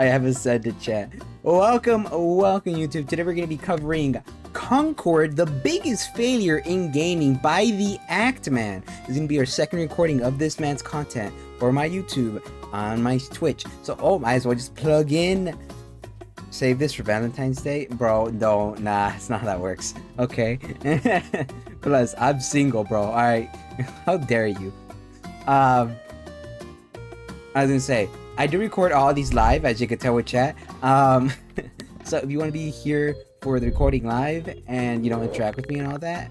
I haven't said to chat. Welcome YouTube. Today we're going to be covering Concord, the biggest failure in gaming by the Act Man. This is going to be our second recording of this man's content for my YouTube on my Twitch. So, might as well just plug in. Save this for Valentine's Day? Bro, no, nah, it's not how that works. Okay. Plus, I'm single, bro. Alright. How dare you? I was gonna say, I do record all these live, as you can tell with chat. So if you want to be here for the recording live and, interact with me and all that,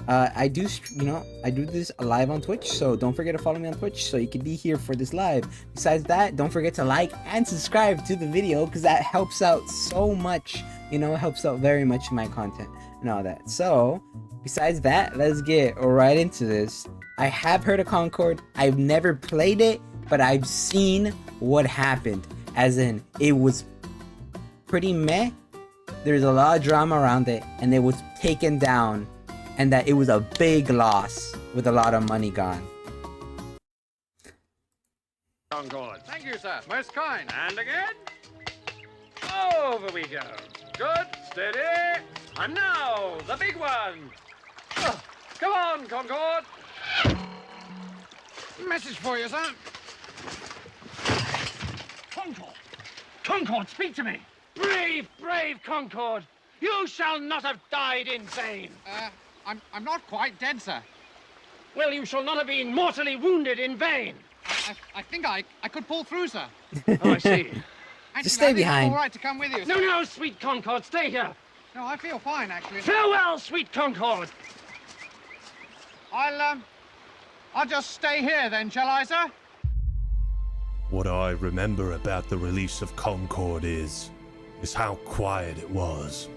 I do this live on Twitch, so don't forget to follow me on Twitch so you can be here for this live. Besides that, don't forget to like and subscribe to the video because that helps out so much. It helps out very much in my content and all that. So besides that, let's get right into this. I have heard of Concord. I've never played it, but I've seen what happened. As in, it was pretty meh. There's a lot of drama around it, and it was taken down, and that it was a big loss with a lot of money gone. Concord. Thank you, sir. Most kind. And again. Over we go. Good. Steady. And now, the big one. Come on, Concord. Message for you, sir. Concord. Concord, speak to me. Brave, brave Concord. You shall not have died in vain. I'm not quite dead, sir. Well, you shall not have been mortally wounded in vain. I think I could pull through, sir. Oh, I see. Actually, Just stay behind. I'm all right to come with you, sir. No, sweet Concord, stay here. No, I feel fine, actually. Farewell, sweet Concord. I'll just stay here then, shall I, sir? What I remember about the release of Concord is how quiet it was.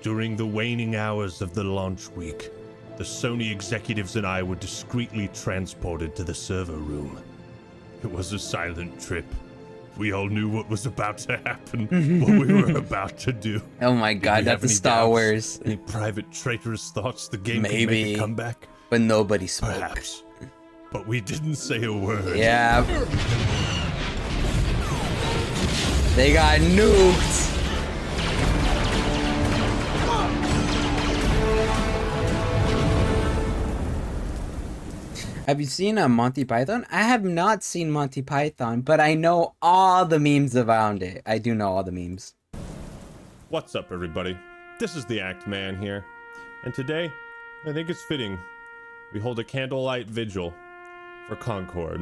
During the waning hours of the launch week, the Sony executives and I were discreetly transported to the server room. It was a silent trip. We all knew what was about to happen, what we were about to do. Oh my god, that's the Star Wars. Any private traitorous thoughts the game could Maybe. make a comeback? But nobody spoke. Perhaps. But we didn't say a word. Yeah. They got nuked. Have you seen Monty Python? I have not seen Monty Python, but I know all the memes around it. I do know all the memes. What's up, everybody? This is the Act Man here, and today, I think it's fitting we hold a candlelight vigil for Concord.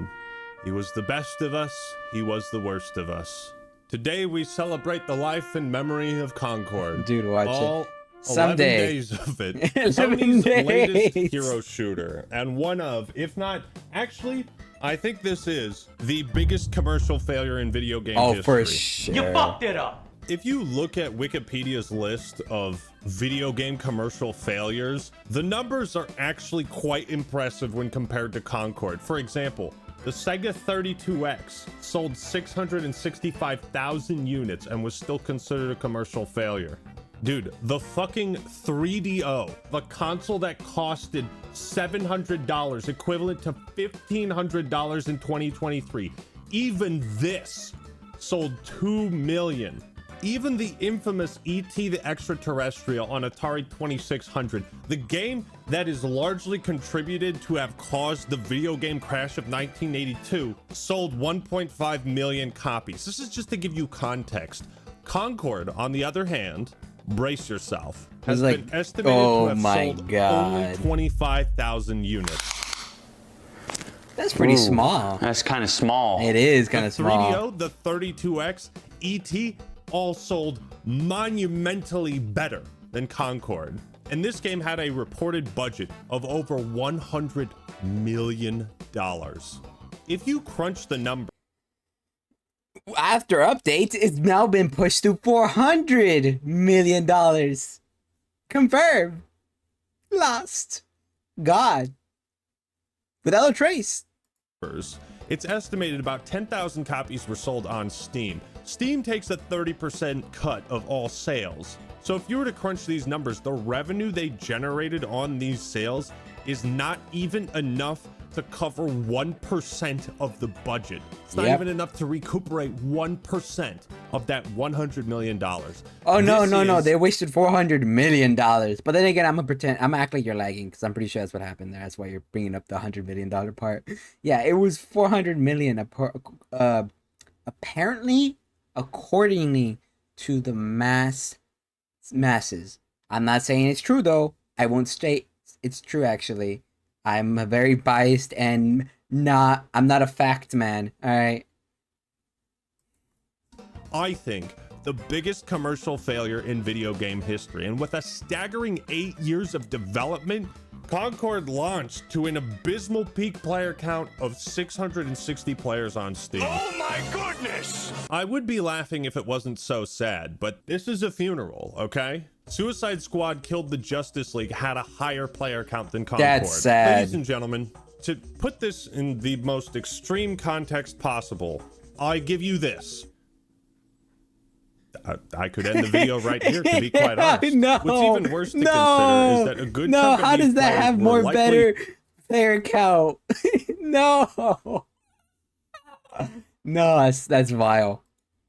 He was the best of us, he was the worst of us. Today we celebrate the life and memory of Concord. Dude, watch all it. Someday. 11 days of it. 11 Sony's latest days. hero shooter, and one of, if not, actually, I think this is the biggest commercial failure in video game history. For sure. You fucked it up. If you look at Wikipedia's list of video game commercial failures, the numbers are actually quite impressive when compared to Concord. For example, the Sega 32X sold 665,000 units and was still considered a commercial failure. Dude, the fucking 3DO, the console that costed $700, equivalent to $1,500 in 2023, even this sold 2 million. Even the infamous E.T. the Extraterrestrial on Atari 2600, the game that is largely contributed to have caused the video game crash of 1982, sold 1.5 million copies. This is just to give you context. Concord, on the other hand, brace yourself, has been estimated to have sold only 25,000 units. That's pretty small. That's kind of small. It is kind of small. 3DO, the 32X, E.T. all sold monumentally better than Concord. And this game had a reported budget of over $100 million. If you crunch the number, After updates, it's now been pushed to $400 million. Confirmed. Lost. God. Without a trace. it's estimated about 10,000 copies were sold on Steam. Steam takes a 30% cut of all sales. So if you were to crunch these numbers, the revenue they generated on these sales is not even enough to cover 1% of the budget. It's not Yep. even enough to recuperate 1% of that $100 million. Oh no, This no, no! is- They wasted $400 million. But then again, I'm gonna act like you're lagging because I'm pretty sure that's what happened there. That's why you're bringing up the $100 million part. Yeah, it was 400 million. Apparently, accordingly to the masses. I'm not saying it's true though. I won't state it's true actually. I'm very biased and I'm not a fact man. All right. I think, the biggest commercial failure in video game history. And with a staggering 8 years of development, Concord launched to an abysmal peak player count of 660 players on Steam. Oh my goodness! I would be laughing if it wasn't so sad, but this is a funeral, okay? Suicide Squad Killed the Justice League had a higher player count than Concord. That's sad. Ladies and gentlemen, to put this in the most extreme context possible, I give you this. I could end the video right here, to be quite honest. No, What's even worse to consider is that a good chunk of how these does that players have were more likely- better player count? No. No, that's vile.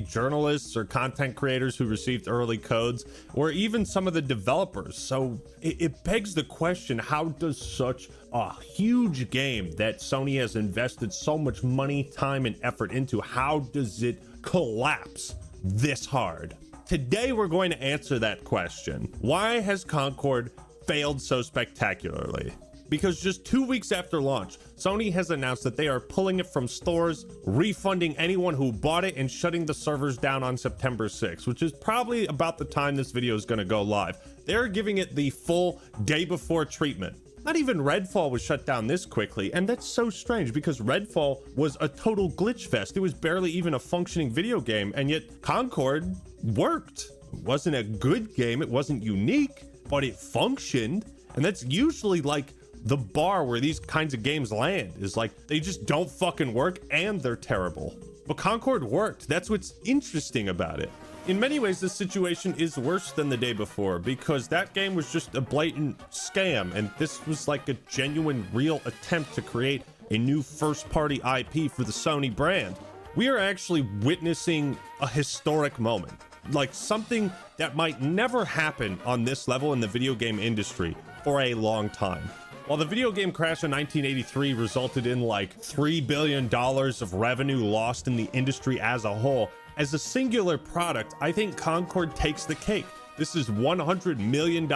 journalists or content creators who received early codes, or even some of the developers. So it begs the question, how does such a huge game that Sony has invested so much money, time, and effort into, how does it collapse this hard? Today we're going to answer that question. Why has Concord failed so spectacularly? Because just 2 weeks after launch, Sony has announced that they are pulling it from stores, refunding anyone who bought it, and shutting the servers down on September 6th, which is probably about the time this video is going to go live. They're giving it the full day before treatment. Not even Redfall was shut down this quickly, and that's so strange because Redfall was a total glitch fest. It was barely even a functioning video game, and yet Concord worked. It wasn't a good game, it wasn't unique, but it functioned, and that's usually like the bar where these kinds of games land, is like they just don't fucking work and they're terrible. But Concord worked. That's what's interesting about it. In many ways, this situation is worse than the day before because that game was just a blatant scam, and this was like a genuine, real attempt to create a new first-party IP for the Sony brand. We are actually witnessing a historic moment, like something that might never happen on this level in the video game industry for a long time. While the video game crash in 1983 resulted in like $3 billion of revenue lost in the industry as a whole, as a singular product, I think Concord takes the cake. This is $100 million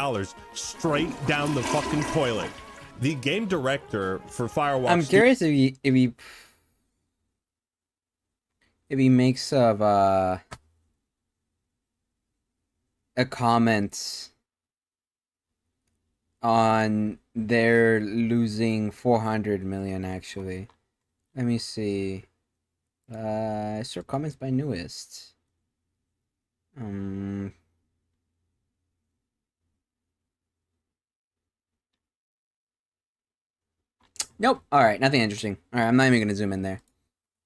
straight down the fucking toilet. The game director for Firewatch... I'm curious if he makes of a comment on they're losing 400 million actually. Let me see. Sort comments by newest. Nope. All right, nothing interesting. All right, I'm not even gonna zoom in there.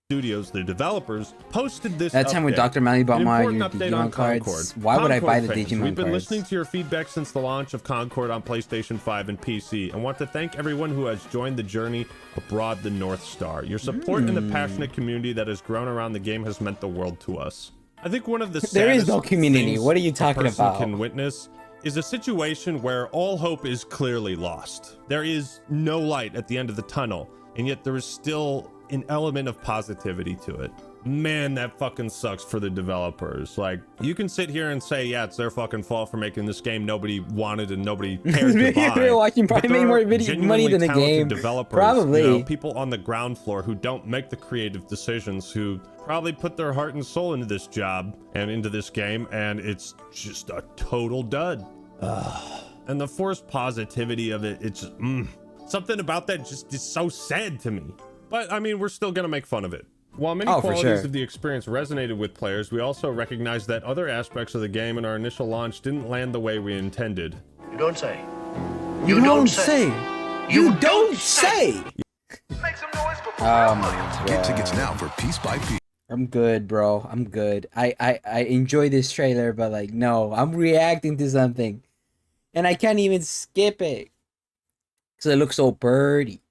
Studios, the developers, posted this That time when update. Dr. Mally bought An my important update on Digimon cards. Concord. Why would I buy the Concord fans, Digimon We've been cards? listening to your feedback since the launch of Concord on PlayStation 5 and PC, and want to thank everyone who has joined the journey abroad the North Star. Your support and the passionate community that has grown around the game has meant the world to us. I think one of the There is no saddest community. things What are you a talking person about? can witness is a situation where all hope is clearly lost. There is no light at the end of the tunnel, and yet there is still an element of positivity to it. Man, that fucking sucks for the developers. Like, you can sit here and say, yeah, it's their fucking fault for making this game nobody wanted and nobody cared to buy. You're watching But probably there made more are video money genuinely than the talented game. developers, Probably. you know, people on the ground floor who don't make the creative decisions, who probably put their heart and soul into this job and into this game, and it's just a total dud. And the forced positivity of it, it's something about that just is so sad to me. But I mean, we're still gonna make fun of it. While many qualities sure. of the experience resonated with players, we also recognize that other aspects of the game in our initial launch didn't land the way we intended. You don't say. You don't say. You don't say. Make some noise for Oh my Get god. tickets now for Piece by Piece. I'm good, bro. I'm good. I enjoy this trailer, but like, no, I'm reacting to something, and I can't even skip it because it looks so birdy.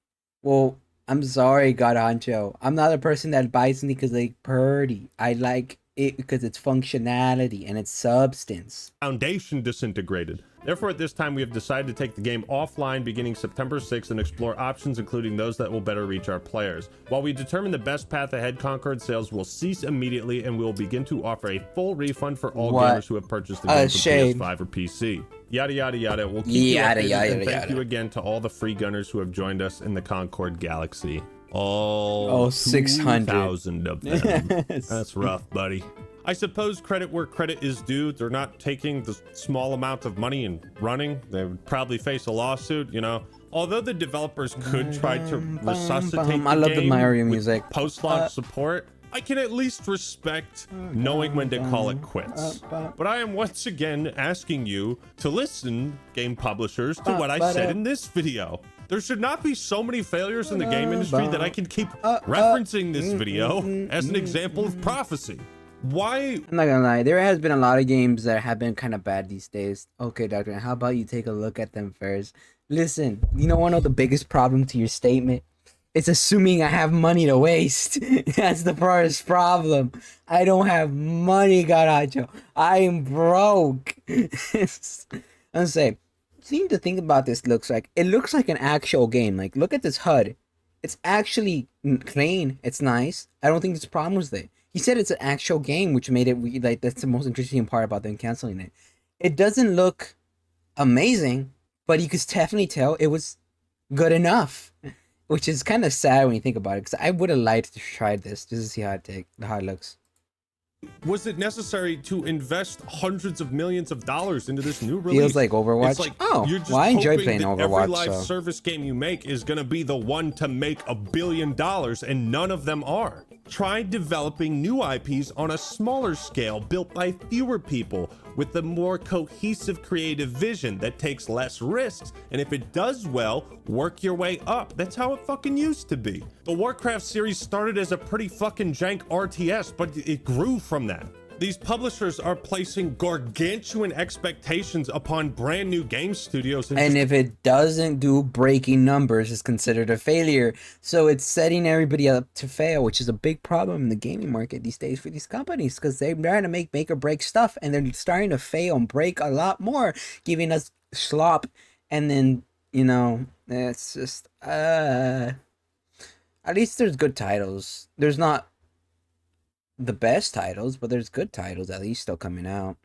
Well, I'm sorry, God Honcho. I'm not a person that buys something because they pretty. I like it because it's functionality and its substance. Foundation disintegrated. Therefore, at this time, we have decided to take the game offline beginning September 6th and explore options, including those that will better reach our players. While we determine the best path ahead, Concord sales will cease immediately, and we will begin to offer a full refund for all gamers who have purchased the game from PS5 or PC. Yada, yada, yada. We'll keep you updated, and thank you again to all the free gunners who have joined us in the Concord galaxy. All 600,000 of them. That's rough, buddy. I suppose credit where credit is due. They're not taking the small amount of money and running. They would probably face a lawsuit, you know. Although the developers could try to resuscitate I love the Mario with music. Post-launch support, I can at least respect knowing when to call it quits. But I am once again asking you to listen, game publishers, to what I said in this video. There should not be so many failures in the game industry that I can keep referencing this video as an example of prophecy. Why? I'm not gonna lie, there has been a lot of games that have been kind of bad these days. Okay, Doctor, how about you take a look at them first? Listen, you know, one of the biggest problem to your statement? It's assuming I have money to waste. That's the first problem. I don't have money, Garacho. I am broke. I'm saying, seem to think about this. It looks like an actual game. Like, look at this HUD. It's actually clean. It's nice. I don't think there's a problem with it. He said it's an actual game, which made it like that's the most interesting part about them canceling it. It doesn't look amazing, but you could definitely tell it was good enough, which is kind of sad when you think about it. Because I would have liked to try this just to see how it looks. Was it necessary to invest hundreds of millions of dollars into this new release? Feels like Overwatch. It's like, well, I enjoy playing Overwatch. Every live service game you make is going to be the one to make $1 billion, and none of them are. Try developing new IPs on a smaller scale, built by fewer people, with a more cohesive creative vision that takes less risks. And if it does well, work your way up. That's how it fucking used to be. The Warcraft series started as a pretty fucking jank RTS, but it grew from that. These publishers are placing gargantuan expectations upon brand new game studios. And if it doesn't do breaking numbers, it's considered a failure. So it's setting everybody up to fail, which is a big problem in the gaming market these days for these companies, because they're trying to make or break stuff, and they're starting to fail and break a lot more, giving us slop. And then, you know, it's just, at least there's good titles. There's not the best titles, but there's good titles at least still coming out.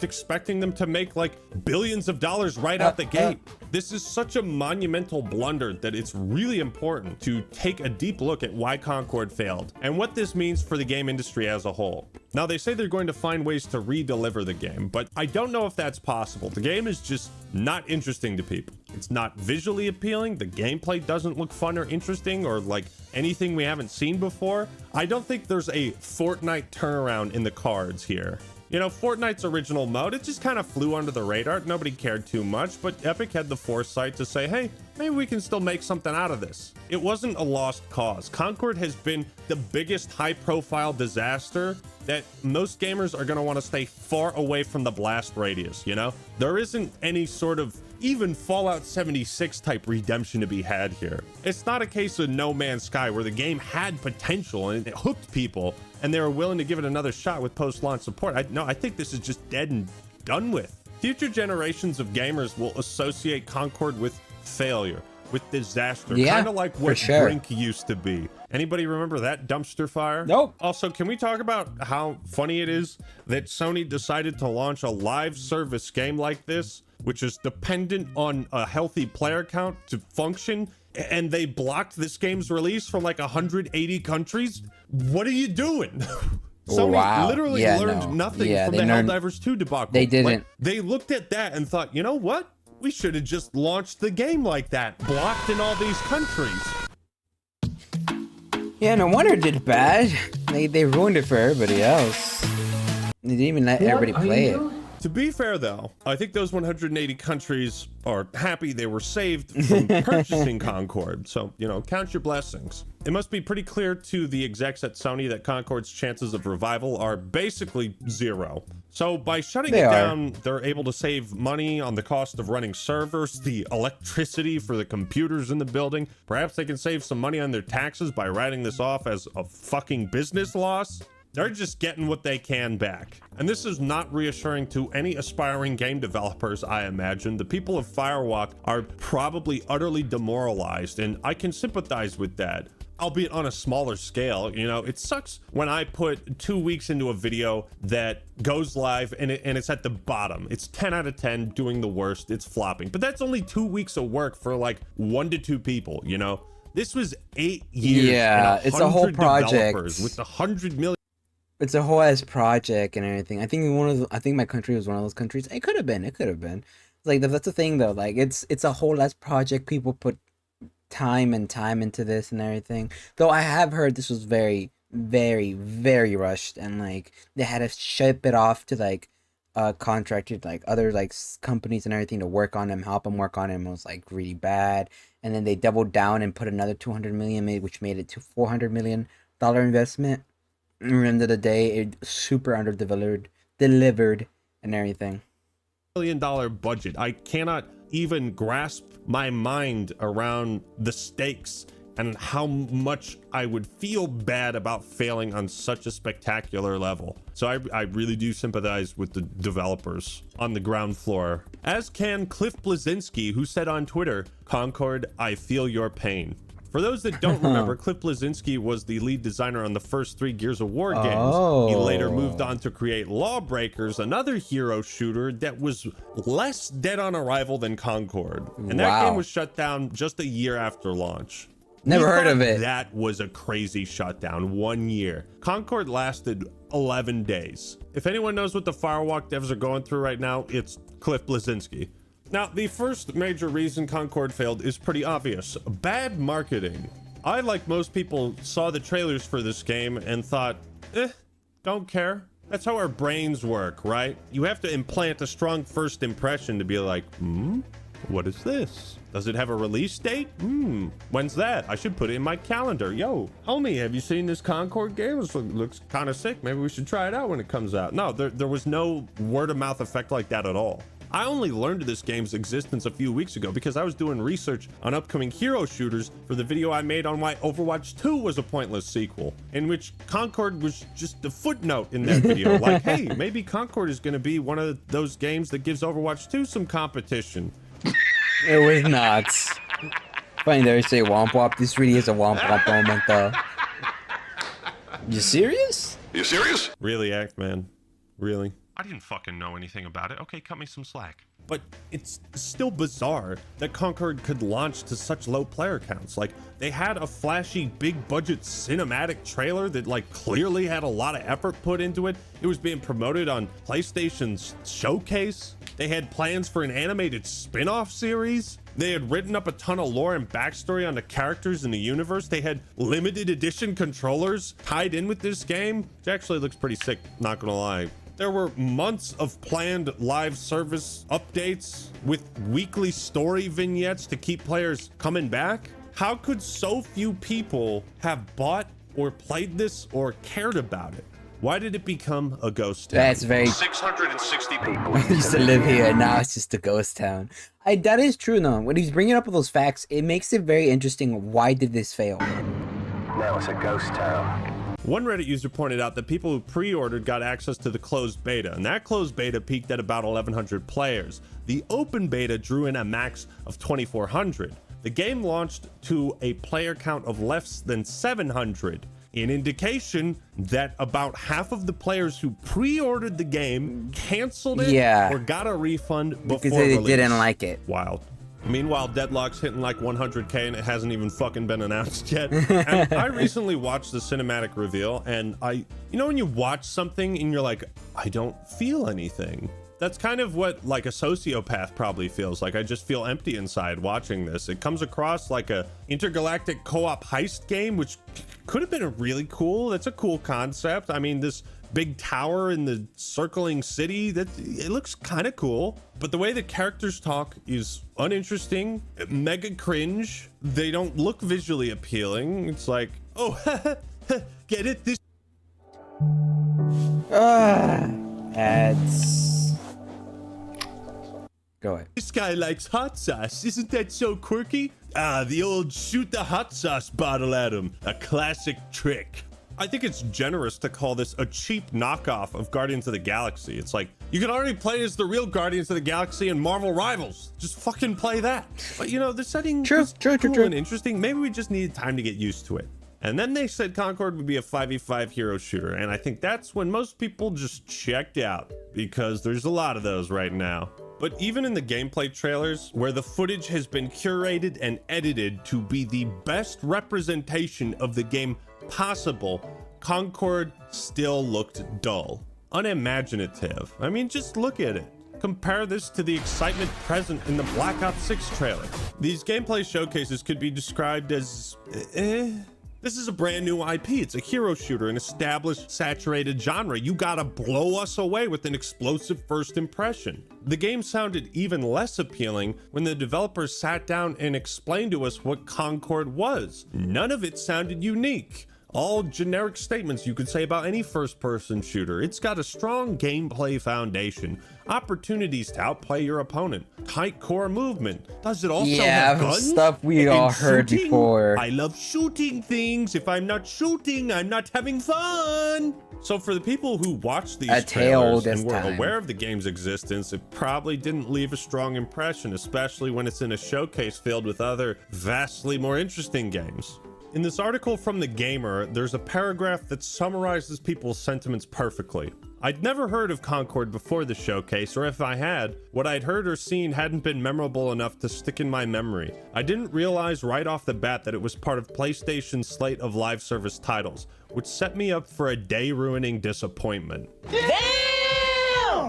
Expecting them to make like billions of dollars right out the gate. This is such a monumental blunder that it's really important to take a deep look at why Concord failed and what this means for the game industry as a whole. Now, they say they're going to find ways to re-deliver the game, but I don't know if that's possible. The game is just not interesting to people. It's not visually appealing. The gameplay doesn't look fun or interesting or like anything we haven't seen before. I don't think there's a Fortnite turnaround in the cards here. You know, Fortnite's original mode, it just kind of flew under the radar. Nobody cared too much, but Epic had the foresight to say, hey, maybe we can still make something out of this. It wasn't a lost cause. Concord has been the biggest high-profile disaster that most gamers are going to want to stay far away from the blast radius, you know? There isn't any sort of even Fallout 76 type redemption to be had here. It's not a case of No Man's Sky where the game had potential and it hooked people and they were willing to give it another shot with post-launch support. I think this is just dead and done with. Future generations of gamers will associate Concord with failure, with disaster, kind of like what Brink used to be. Anybody remember that dumpster fire? Nope. Also, can we talk about how funny it is that Sony decided to launch a live service game like this, which is dependent on a healthy player count to function, and they blocked this game's release from like 180 countries? What are you doing? Sony literally learned nothing from the Helldivers 2 debacle. They didn't. Like, they looked at that and thought, you know what? We should have just launched the game like that, blocked in all these countries. Yeah, no wonder it did bad. They ruined it for everybody else. They didn't even let everybody play it. To be fair, though, I think those 180 countries are happy they were saved from purchasing Concord. So, you know, count your blessings. It must be pretty clear to the execs at Sony that Concord's chances of revival are basically zero. So by shutting it down, they're able to save money on the cost of running servers, the electricity for the computers in the building. Perhaps they can save some money on their taxes by writing this off as a fucking business loss. They're just getting what they can back. And this is not reassuring to any aspiring game developers, I imagine. The people of Firewalk are probably utterly demoralized, and I can sympathize with that, albeit on a smaller scale. You know, it sucks when I put 2 weeks into a video that goes live and it's at the bottom. It's 10 out of 10, doing the worst, it's flopping. But that's only 2 weeks of work for like 1 to 2 people, you know? This was 8 years. Yeah, it's a whole project with 100 million. It's a whole ass project and everything. I think my country was one of those countries. It could have been. Like that's the thing though. Like it's a whole ass project. People put time into this and everything. Though I have heard this was very, very, very rushed, and like they had to ship it off to like contracted like other like companies and everything to work on him, help him work on him. It was like really bad, and then they doubled down and put another 200 million, which made it to $400 million investment. At the end of the day, it super delivered and everything. $1 million budget. I cannot even grasp my mind around the stakes and how much I would feel bad about failing on such a spectacular level. So I really do sympathize with the developers on the ground floor, as can Cliff Bleszinski, who said on Twitter, "Concord, I feel your pain." For those that don't remember, Cliff Bleszinski was the lead designer on the first 3 Gears of War games. He later moved on to create Lawbreakers, another hero shooter that was less dead on arrival than Concord. And that game was shut down just a year after launch. Never heard of it. That was a crazy shutdown. 1 year. Concord lasted 11 days. If anyone knows what the Firewalk devs are going through right now, it's Cliff Bleszinski. Now, the first major reason Concord failed is pretty obvious. Bad marketing. I, like most people, saw the trailers for this game and thought, don't care. That's how our brains work, right? You have to implant a strong first impression to be like, what is this? Does it have a release date? When's that? I should put it in my calendar. Yo, homie, have you seen this Concord game? It looks kind of sick. Maybe we should try it out when it comes out. No, there was no word of mouth effect like that at all. I only learned of this game's existence a few weeks ago because I was doing research on upcoming hero shooters for the video I made on why Overwatch 2 was a pointless sequel, in which Concord was just a footnote in that video. Like, hey, maybe Concord is going to be one of those games that gives Overwatch 2 some competition. It was nuts. Funny they say womp womp. This really is a womp womp moment though. You serious? You serious? Really, Act Man? Really? I didn't fucking know anything about it. Okay, cut me some slack. But it's still bizarre that Concord could launch to such low player counts. Like, they had a flashy, big budget cinematic trailer that like clearly had a lot of effort put into it. It was being promoted on PlayStation's Showcase. They had plans for an animated spin-off series. They had written up a ton of lore and backstory on the characters in the universe. They had limited edition controllers tied in with this game, which actually looks pretty sick, not gonna lie. There were months of planned live service updates with weekly story vignettes to keep players coming back. How could so few people have bought or played this or cared about it? Why did it become a ghost town? That's very... 660 people. I used to live here, and now it's just a ghost town. That is true, though. When he's bringing up all those facts, it makes it very interesting. Why did this fail? Now it's a ghost town. One Reddit user pointed out that people who pre-ordered got access to the closed beta, and that closed beta peaked at about 1,100 players. The open beta drew in a max of 2,400. The game launched to a player count of less than 700, an indication that about half of the players who pre-ordered the game canceled it or got a refund before because they release. didn't like it. Wild. Meanwhile, Deadlock's hitting like 100K and it hasn't even fucking been announced yet. And I recently watched the cinematic reveal, and you know when you watch something and you're like, I don't feel anything. That's kind of what like a sociopath probably feels like. I just feel empty inside watching this. It comes across like a intergalactic co-op heist game, which could have been really cool. That's a cool concept. I mean, this big tower in the circling city, that it looks kind of cool, but the way the characters talk is uninteresting, mega cringe. They don't look visually appealing. It's like, oh, get it? This Ads. Go ahead. This guy likes hot sauce. Isn't that so quirky? Ah, the old shoot the hot sauce bottle at him. A classic trick. I think it's generous to call this a cheap knockoff of Guardians of the Galaxy. It's like, you can already play as the real Guardians of the Galaxy and Marvel Rivals. Just fucking play that. But you know, the setting is cool and interesting. Maybe we just needed time to get used to it. And then they said Concord would be a 5v5 hero shooter. And I think that's when most people just checked out, because there's a lot of those right now. But even in the gameplay trailers, where the footage has been curated and edited to be the best representation of the game possible, Concord still looked dull, unimaginative. I mean, just look at it. Compare this to the excitement present in the Black Ops 6 trailer. These gameplay showcases could be described as This is a brand new IP. It's a hero shooter, an established, saturated genre. You gotta blow us away with an explosive first impression. The game sounded even less appealing when the developers sat down and explained to us what Concord was. None of it sounded unique. All generic statements you could say about any first-person shooter. It's got a strong gameplay foundation, opportunities to outplay your opponent, tight core movement. Does it also have guns? Stuff we all heard before. I love shooting things. If I'm not shooting, I'm not having fun. So for the people who watched these trailers and were aware of the game's existence, it probably didn't leave a strong impression, especially when it's in a showcase filled with other vastly more interesting games. In this article from The Gamer, there's a paragraph that summarizes people's sentiments perfectly. I'd never heard of Concord before the showcase, or if I had, what I'd heard or seen hadn't been memorable enough to stick in my memory. I didn't realize right off the bat that it was part of PlayStation's slate of live service titles, which set me up for a day-ruining disappointment.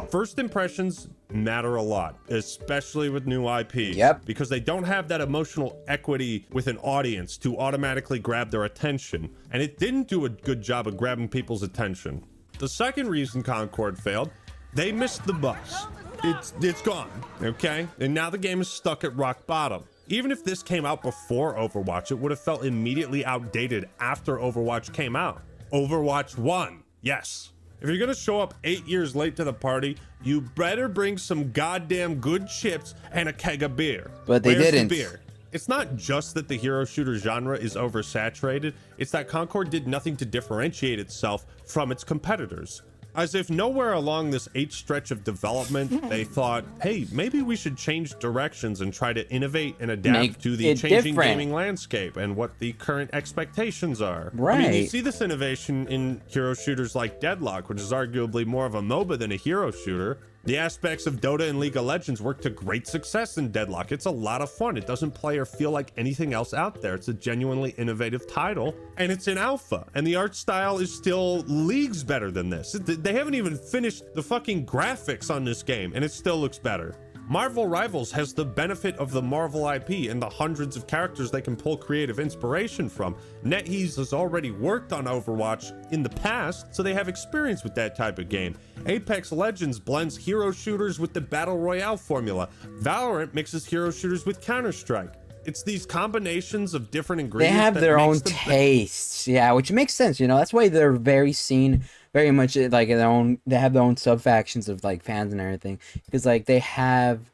First impressions matter a lot, especially with new IPs. Because they don't have that emotional equity with an audience to automatically grab their attention. And it didn't do a good job of grabbing people's attention. The second reason Concord failed, they missed the bus. It's gone, okay? And now the game is stuck at rock bottom. Even if this came out before Overwatch, it would have felt immediately outdated after Overwatch came out. Overwatch 1, yes. If you're gonna show up 8 years late to the party, you better bring some goddamn good chips and a keg of beer. But they didn't. The beer? It's not just that the hero shooter genre is oversaturated, it's that Concord did nothing to differentiate itself from its competitors. As if nowhere along this 8 stretch of development, they thought, hey, maybe we should change directions and try to innovate and adapt to the changing gaming landscape and what the current expectations are. I mean, you see this innovation in hero shooters like Deadlock, which is arguably more of a MOBA than a hero shooter. The aspects of Dota and League of Legends work to great success in Deadlock. It's a lot of fun. It doesn't play or feel like anything else out there. It's a genuinely innovative title, and it's in alpha, and the art style is still leagues better than this. They haven't even finished the fucking graphics on this game, and it still looks better. Marvel Rivals has the benefit of the Marvel IP and the hundreds of characters they can pull creative inspiration from. NetEase has already worked on Overwatch in the past, so they have experience with that type of game. Apex Legends blends hero shooters with the Battle Royale formula. Valorant mixes hero shooters with Counter-Strike. It's these combinations of different ingredients. They have their own tastes, yeah, which makes sense, you know. That's why they're very seen, very much like their own. They have their own sub factions of like fans and everything, because like they have,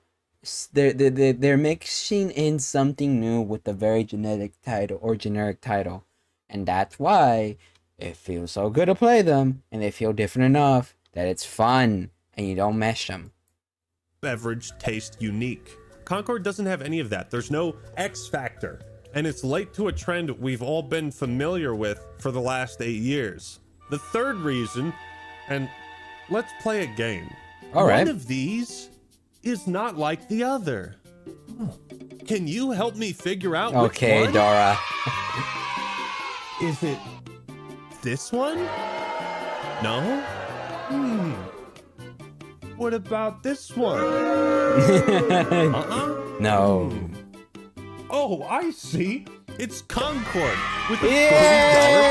they're mixing in something new with a very generic title, and that's why it feels so good to play them, and they feel different enough that it's fun and you don't mesh them. Beverage taste unique. Concord doesn't have any of that. There's no X factor, and it's late to a trend we've all been familiar with for the last 8 years. The third reason, and let's play a game. All right. One of these is not like the other. Can you help me figure out which one? Dora. Is it this one? No? What about this one? No. Oh, I see. It's Concord with a $40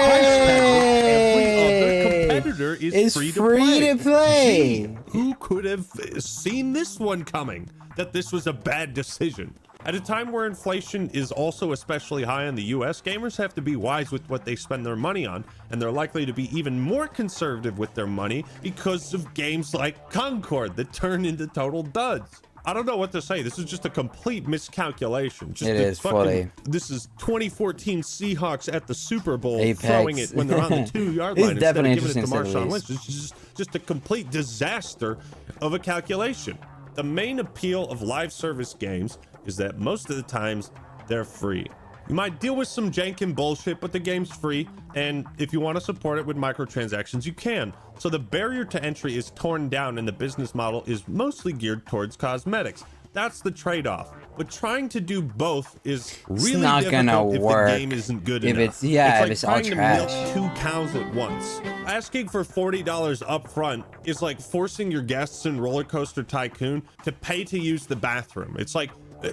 price tag. Every other competitor is free to play. Gee, who could have seen this one coming? That this was a bad decision. At a time where inflation is also especially high in the US, gamers have to be wise with what they spend their money on, and they're likely to be even more conservative with their money because of games like Concord that turn into total duds. I don't know what to say. This is just a complete miscalculation. Just it is funny. This is 2014 Seahawks at the Super Bowl Apex. throwing it when they're on the 2-yard line instead of giving it to Marshawn Lynch. It's just a complete disaster of a calculation. The main appeal of live service games is that most of the times they're free. You might deal with some jank and bullshit, but the game's free, and if you want to support it with microtransactions, you can. So the barrier to entry is torn down and the business model is mostly geared towards cosmetics. That's the trade-off. But trying to do both is really not difficult gonna if work the game isn't good if enough. it's like all trying trash. to milk 2 cows at once. Asking for $40 up front is like forcing your guests in Roller Coaster Tycoon to pay to use the bathroom. It's like,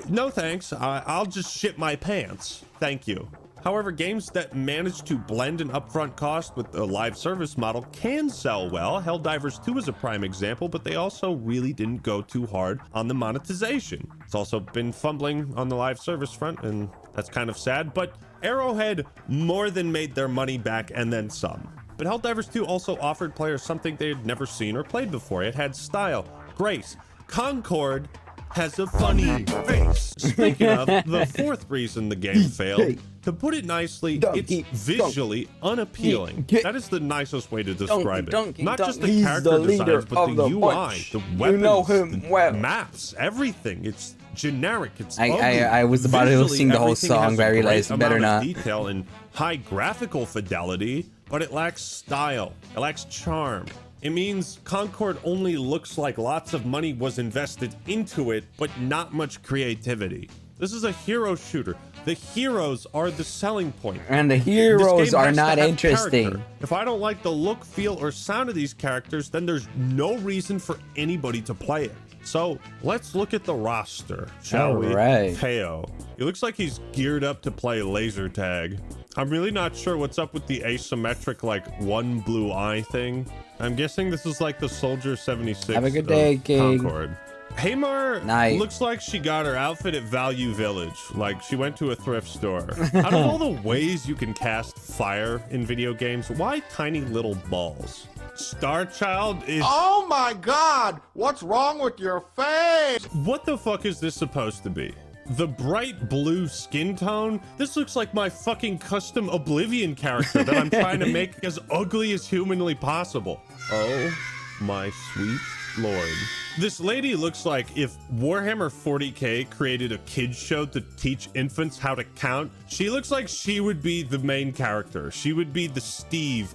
no thanks, I'll just shit my pants. Thank you. However, games that manage to blend an upfront cost with a live service model can sell well. Helldivers 2 is a prime example, but they also really didn't go too hard on the monetization. It's also been fumbling on the live service front, and that's kind of sad, but Arrowhead more than made their money back and then some. But Helldivers 2 also offered players something they had never seen or played before. It had style, grace. Concord has a funny face. Speaking of, the fourth reason the game failed, to put it nicely, it's visually unappealing. That is the nicest way to describe it. Not just the character designs, but the UI, the weapons, the maps, everything. It's generic. It's ugly. I was about to sing the whole song, but I realized better not. Detail and high graphical fidelity, but it lacks style. It lacks charm. It means Concord only looks like lots of money was invested into it, but not much creativity. This is a hero shooter. The heroes are the selling point. And the heroes are not interesting. Character. If I don't like the look, feel, or sound of these characters, then there's no reason for anybody to play it. So let's look at the roster, shall we? Right. Teo. He looks like he's geared up to play laser tag. I'm really not sure what's up with the asymmetric, like, one blue eye thing. I'm guessing this is like the Soldier 76. Have a good day, King. Concord. Haymar looks like she got her outfit at Value Village, like she went to a thrift store. Out of all the ways you can cast fire in video games, why tiny little balls? Starchild is... Oh my god! What's wrong with your face? What the fuck is this supposed to be? The bright blue skin tone? This looks like my fucking custom Oblivion character that I'm trying to make as ugly as humanly possible. Oh my sweet lord. This lady looks like if Warhammer 40k created a kids show to teach infants how to count. She looks like she would be the main character. She would be the Steve.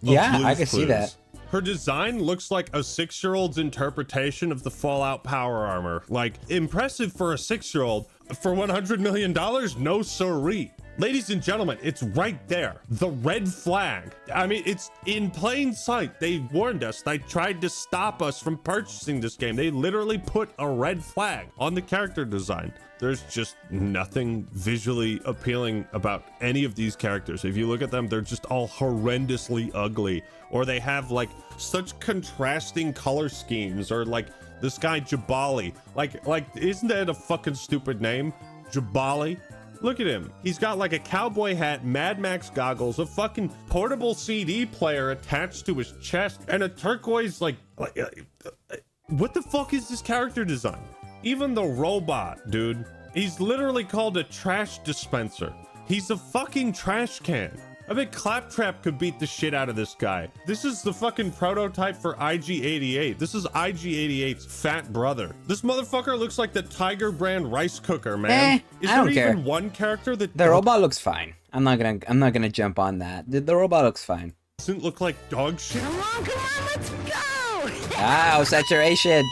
Yeah, I can see that. Her design looks like a 6-year-old's interpretation of the Fallout power armor. Like, impressive for a 6-year-old. For $100 million? No siree. Ladies and gentlemen, it's right there. The red flag. I mean, it's in plain sight. They warned us. They tried to stop us from purchasing this game. They literally put a red flag on the character design. There's just nothing visually appealing about any of these characters. If you look at them, they're just all horrendously ugly. Or they have like such contrasting color schemes. Or like this guy Jabali. Like isn't that a fucking stupid name? Jabali? Look at him. He's got like a cowboy hat, Mad Max goggles, a fucking portable CD player attached to his chest, and a turquoise what the fuck is this character design? Even the robot, dude. He's literally called a trash dispenser. He's a fucking trash can. I bet Claptrap could beat the shit out of this guy. This is the fucking prototype for IG-88. This is IG-88's fat brother. This motherfucker looks like the Tiger brand rice cooker, man. Is I don't there care. even one character that The robot looks fine. I'm not gonna jump on that. The robot looks fine. doesn't look like dog shit? Come on, let's go! Ow, saturation.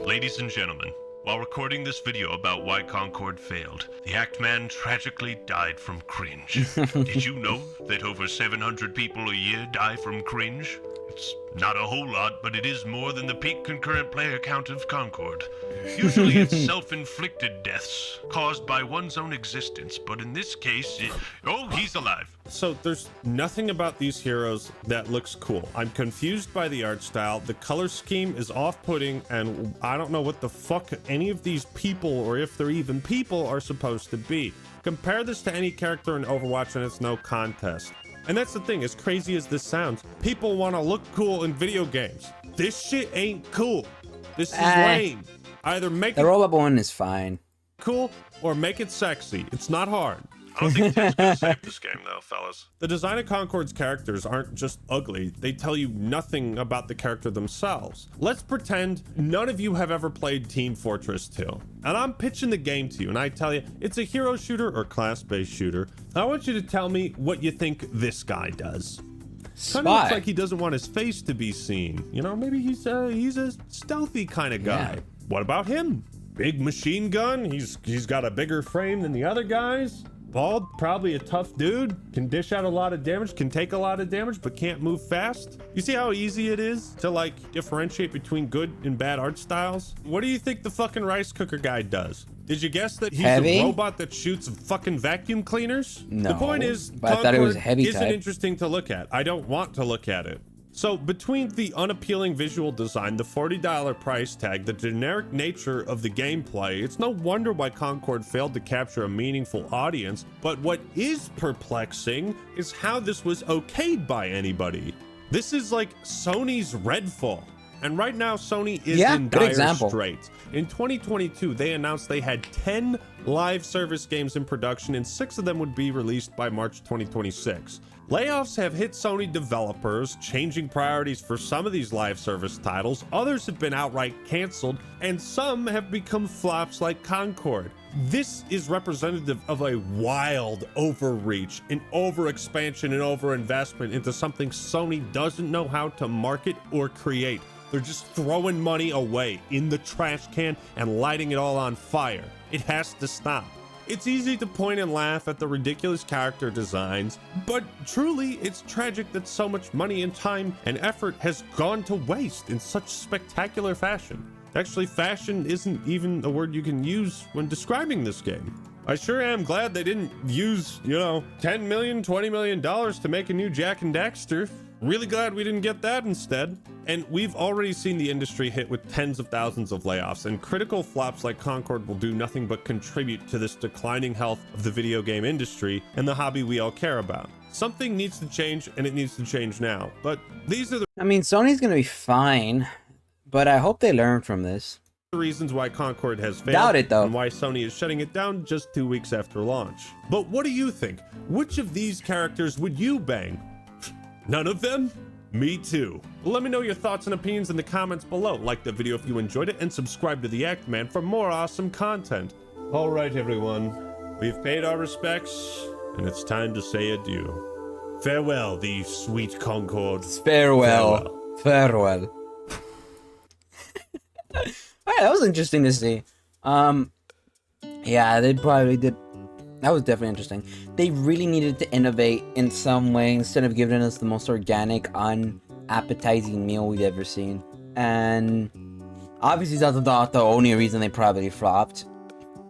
Ladies and gentlemen, while recording this video about why Concord failed, the Act Man tragically died from cringe. Did you know that over 700 people a year die from cringe? It's not a whole lot, but it is more than the peak concurrent player count of Concord. Usually it's self-inflicted deaths caused by one's own existence, but in this case, oh, he's alive. So there's nothing about these heroes that looks cool. I'm confused by the art style. The color scheme is off-putting, and I don't know what the fuck any of these people, or if they're even people, are supposed to be. Compare this to any character in Overwatch and it's no contest. And that's the thing, as crazy as this sounds, people want to look cool in video games. This shit ain't cool. This is lame. Either make The it robot one is fine. cool or make it sexy. It's not hard. I don't think Tim's gonna save this game though, fellas. The design of Concord's characters aren't just ugly, they tell you nothing about the character themselves. Let's pretend none of you have ever played Team Fortress 2. And I'm pitching the game to you, and I tell you, it's a hero shooter or class-based shooter. I want you to tell me what you think this guy does. Kind of looks like he doesn't want his face to be seen. You know, maybe he's a stealthy kind of guy. Yeah. What about him? Big machine gun? He's got a bigger frame than the other guys? Bald, probably a tough dude, can dish out a lot of damage, can take a lot of damage, but can't move fast. You see how easy it is to like differentiate between good and bad art styles? What do you think the fucking rice cooker guy does? Did you guess that he's Heavy? a robot that shoots fucking vacuum cleaners? No, The point is, but I thought it was Concord heavy isn't type. interesting to look at. I don't want to look at it. So between the unappealing visual design, the $40 price tag, the generic nature of the gameplay, it's no wonder why Concord failed to capture a meaningful audience. But what is perplexing is how this was okayed by anybody. This is like Sony's Redfall. And right now, Sony is in good dire example. straits. In 2022, they announced they had 10 live service games in production, and 6 of them would be released by March 2026. Layoffs have hit Sony developers, changing priorities for some of these live service titles. Others have been outright canceled, and some have become flops like Concord. This is representative of a wild overreach, an overexpansion and overinvestment into something Sony doesn't know how to market or create. They're just throwing money away in the trash can and lighting it all on fire. It has to stop. It's easy to point and laugh at the ridiculous character designs, but truly it's tragic that so much money and time and effort has gone to waste in such spectacular fashion. Actually, fashion isn't even a word you can use when describing this game. I sure am glad they didn't use, $10 million, $20 million to make a new Jak and Daxter. Really glad we didn't get that instead. And we've already seen the industry hit with tens of thousands of layoffs, and critical flops like Concord will do nothing but contribute to this declining health of the video game industry and the hobby we all care about. Something needs to change, and it needs to change now. But these are the I mean, Sony's gonna be fine, but I hope they learn from this. reasons why Concord has failed. Doubt it, though. And why Sony is shutting it down just 2 weeks after launch. But what do you think? Which of these characters would you bang? None of them? Me too. Let me know your thoughts and opinions in the comments below. Like the video if you enjoyed it, and subscribe to the Act Man for more awesome content. All right, everyone. We've paid our respects, and it's time to say adieu. Farewell, the sweet Concord. Farewell. Farewell. Alright, that was interesting to see. Yeah, they probably did. That was definitely interesting. They really needed to innovate in some way instead of giving us the most organic, unappetizing meal we've ever seen. And obviously that's not the only reason they probably flopped,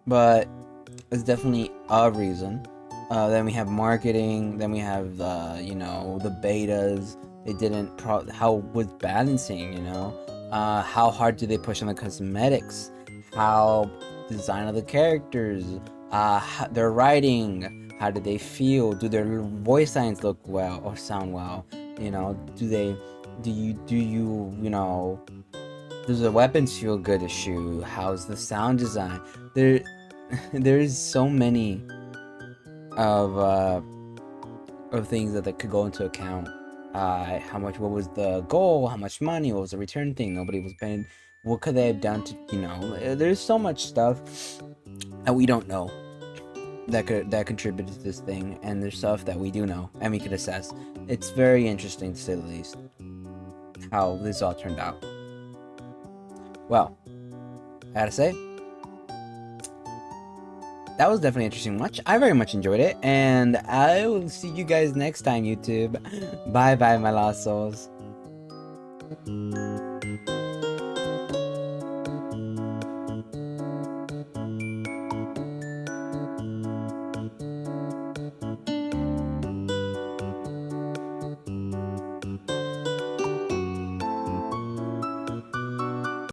but it's definitely a reason. Then we have marketing. Then we have the betas. They didn't. How was balancing? How hard do they push on the cosmetics? How design of the characters? Their writing, how do they feel? Do their voice lines look well or sound well? Does the weapons feel good to shoot? How's the sound design? There's so many of things that could go into account. What was the goal? How much money? What was the return thing? Nobody was paying. What could they have done to, there's so much stuff that we don't know that contributed to this thing, and there's stuff that we do know and we can assess. It's very interesting to say the least how this all turned out. Well, I gotta say, that was definitely interesting. I very much enjoyed it, and I will see you guys next time, YouTube. Bye bye, my lost souls.